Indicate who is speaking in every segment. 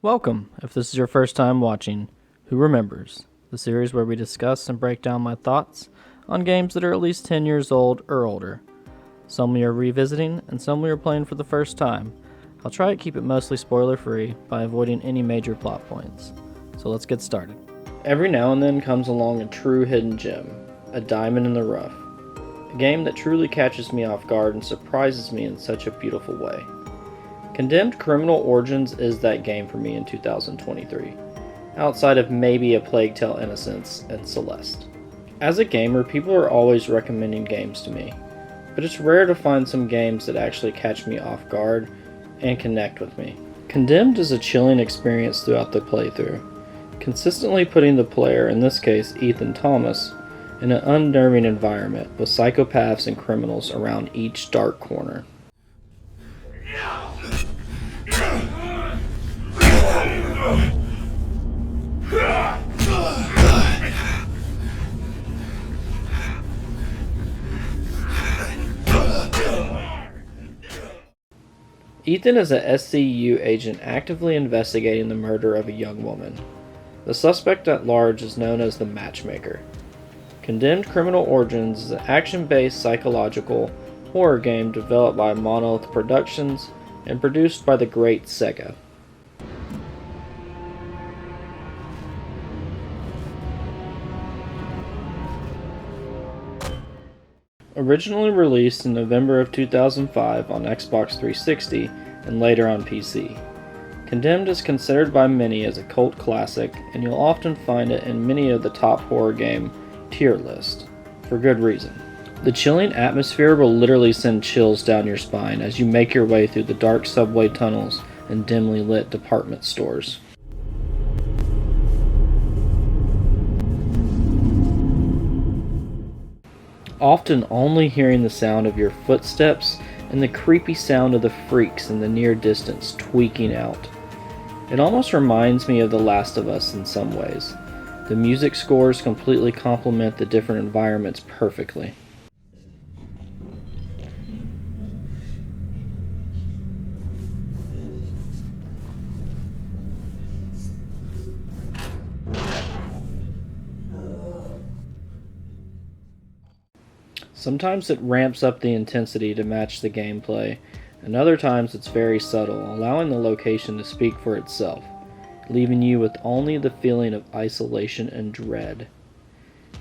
Speaker 1: Welcome, if this is your first time watching Who Remembers, the series where we discuss and break down my thoughts on games that are at least 10 years old or older. Some we are revisiting, and some we are playing for the first time. I'll try to keep it mostly spoiler-free by avoiding any major plot points. So let's get started. Every now and then comes along a true hidden gem, a diamond in the rough. A game that truly catches me off guard and surprises me in such a beautiful way. Condemned Criminal Origins is that game for me in 2023, outside of maybe A Plague Tale Innocence and Celeste. As a gamer, people are always recommending games to me, but it's rare to find some games that actually catch me off guard and connect with me. Condemned is a chilling experience throughout the playthrough, consistently putting the player, in this case Ethan Thomas, in an unnerving environment with psychopaths and criminals around each dark corner. Ethan is a SCU agent actively investigating the murder of a young woman. The suspect at large is known as the Matchmaker. Condemned Criminal Origins is an action-based psychological horror game developed by Monolith Productions and produced by the great Sega. Originally released in November of 2005 on Xbox 360 and later on PC. Condemned is considered by many as a cult classic, and you'll often find it in many of the top horror game tier lists, for good reason. The chilling atmosphere will literally send chills down your spine as you make your way through the dark subway tunnels and dimly lit department stores. Often only hearing the sound of your footsteps and the creepy sound of the freaks in the near distance tweaking out. It almost reminds me of The Last of Us in some ways. The music scores completely complement the different environments perfectly. Sometimes it ramps up the intensity to match the gameplay, and other times it's very subtle, allowing the location to speak for itself, leaving you with only the feeling of isolation and dread.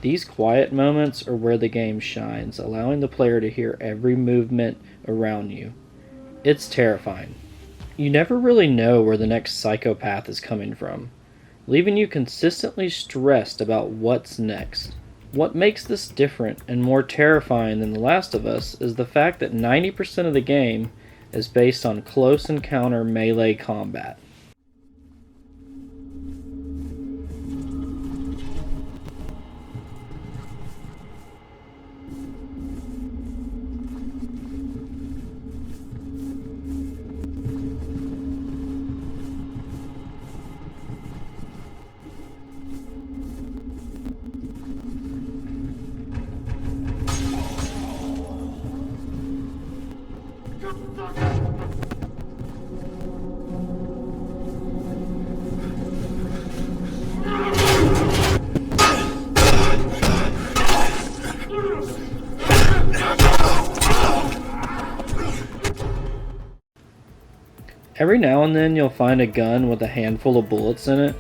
Speaker 1: These quiet moments are where the game shines, allowing the player to hear every movement around you. It's terrifying. You never really know where the next psychopath is coming from, leaving you consistently stressed about what's next. What makes this different and more terrifying than The Last of Us is the fact that 90% of the game is based on close encounter melee combat. Every now and then you'll find a gun with a handful of bullets in it,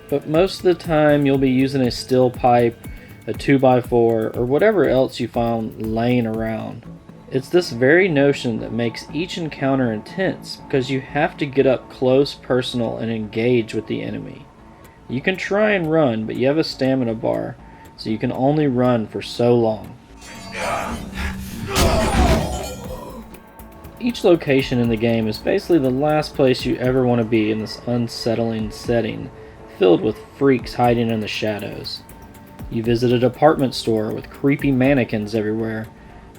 Speaker 1: but most of the time you'll be using a steel pipe, a 2x4, or whatever else you found laying around. It's this very notion that makes each encounter intense because you have to get up close, personal, and engage with the enemy. You can try and run, but you have a stamina bar, so you can only run for so long. Each location in the game is basically the last place you ever want to be in this unsettling setting, filled with freaks hiding in the shadows. You visit a department store with creepy mannequins everywhere,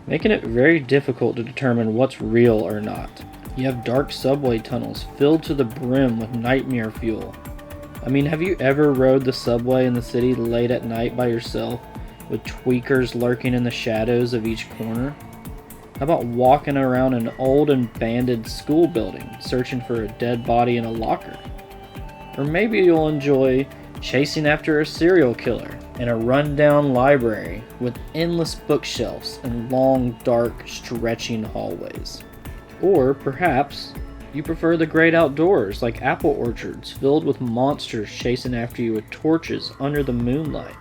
Speaker 1: making it very difficult to determine what's real or not. You have dark subway tunnels filled to the brim with nightmare fuel. I mean, have you ever rode the subway in the city late at night by yourself, with tweakers lurking in the shadows of each corner? How about walking around an old and abandoned school building, searching for a dead body in a locker? Or maybe you'll enjoy chasing after a serial killer in a rundown library with endless bookshelves and long, dark, stretching hallways. Or perhaps you prefer the great outdoors, like apple orchards filled with monsters chasing after you with torches under the moonlight.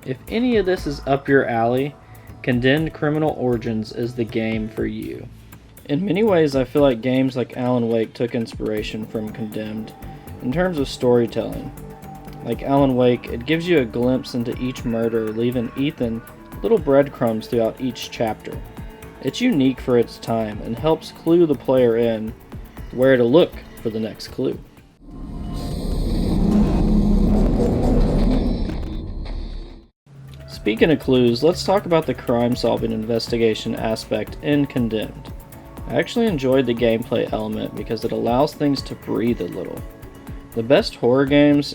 Speaker 1: If any of this is up your alley, Condemned Criminal Origins is the game for you. In many ways, I feel like games like Alan Wake took inspiration from Condemned in terms of storytelling. Like Alan Wake, it gives you a glimpse into each murder, leaving Ethan little breadcrumbs throughout each chapter. It's unique for its time and helps clue the player in where to look for the next clue. Speaking of clues, let's talk about the crime-solving investigation aspect in Condemned. I actually enjoyed the gameplay element because it allows things to breathe a little. The best horror games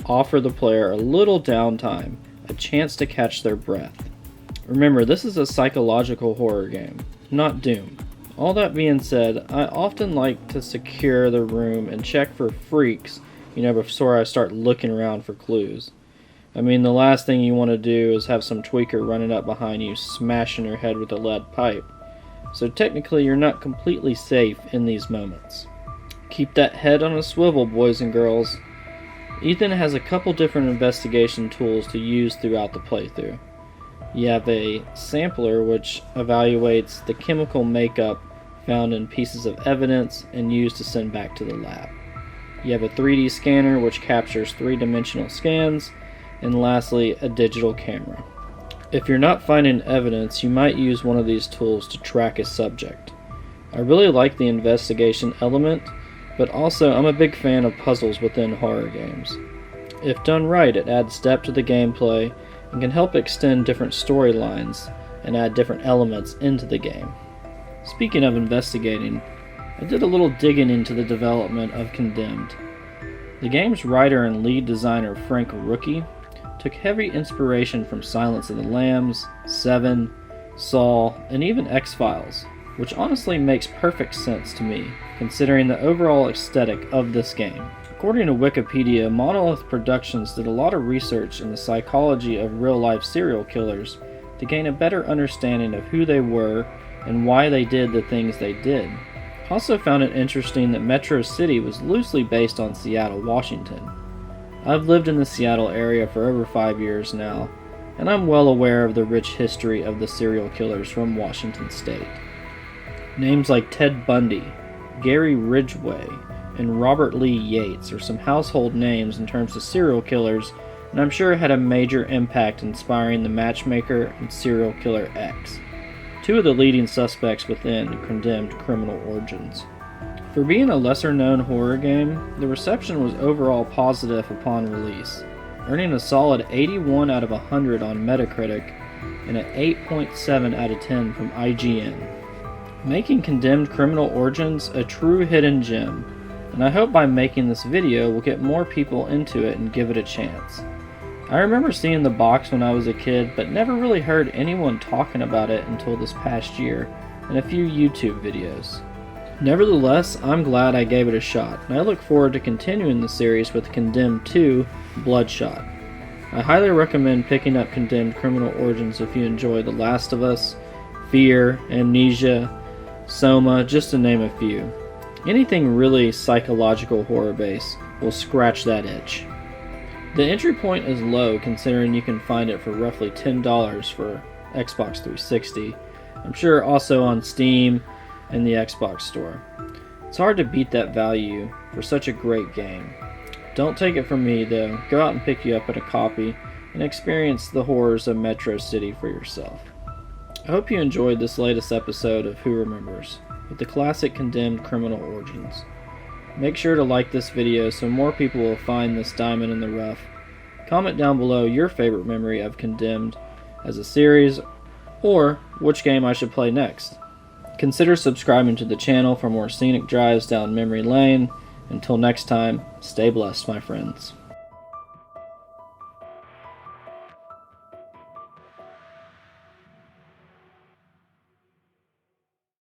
Speaker 1: offer the player a little downtime, a chance to catch their breath. Remember, this is a psychological horror game, not Doom. All that being said, I often like to secure the room and check for freaks, before I start looking around for clues. I mean, the last thing you want to do is have some tweaker running up behind you, smashing your head with a lead pipe. So technically, you're not completely safe in these moments. Keep that head on a swivel, boys and girls. Ethan has a couple different investigation tools to use throughout the playthrough. You have a sampler, which evaluates the chemical makeup found in pieces of evidence and used to send back to the lab. You have a 3D scanner, which captures three-dimensional scans, and lastly, a digital camera. If you're not finding evidence, you might use one of these tools to track a subject. I really like the investigation element, but also I'm a big fan of puzzles within horror games. If done right, it adds depth to the gameplay and can help extend different storylines and add different elements into the game. Speaking of investigating, I did a little digging into the development of Condemned. The game's writer and lead designer Frank Rookie took heavy inspiration from Silence of the Lambs, Seven, Saw, and even X-Files, which honestly makes perfect sense to me, considering the overall aesthetic of this game. According to Wikipedia, Monolith Productions did a lot of research in the psychology of real-life serial killers to gain a better understanding of who they were and why they did the things they did. Also found it interesting that Metro City was loosely based on Seattle, Washington. I've lived in the Seattle area for over 5 years now, and I'm well aware of the rich history of the serial killers from Washington State. Names like Ted Bundy, Gary Ridgway, and Robert Lee Yates are some household names in terms of serial killers, and I'm sure had a major impact inspiring the Matchmaker and Serial Killer X, two of the leading suspects within Condemned Criminal Origins. For being a lesser-known horror game, the reception was overall positive upon release, earning a solid 81 out of 100 on Metacritic and an 8.7 out of 10 from IGN, making Condemned Criminal Origins a true hidden gem, and I hope by making this video we'll get more people into it and give it a chance. I remember seeing the box when I was a kid, but never really heard anyone talking about it until this past year and a few YouTube videos. Nevertheless, I'm glad I gave it a shot, and I look forward to continuing the series with Condemned 2 Bloodshot. I highly recommend picking up Condemned Criminal Origins if you enjoy The Last of Us, Fear, Amnesia, Soma, just to name a few. Anything really psychological horror based will scratch that itch. The entry point is low considering you can find it for roughly $10 for Xbox 360. I'm sure also on Steam and the Xbox store. It's hard to beat that value for such a great game. Don't take it from me though, go out and pick you up at a copy and experience the horrors of Metro City for yourself. I hope you enjoyed this latest episode of Who Remembers, with the classic Condemned Criminal Origins. Make sure to like this video so more people will find this diamond in the rough. Comment down below your favorite memory of Condemned as a series, or which game I should play next. Consider subscribing to the channel for more scenic drives down memory lane. Until next time, stay blessed, my friends.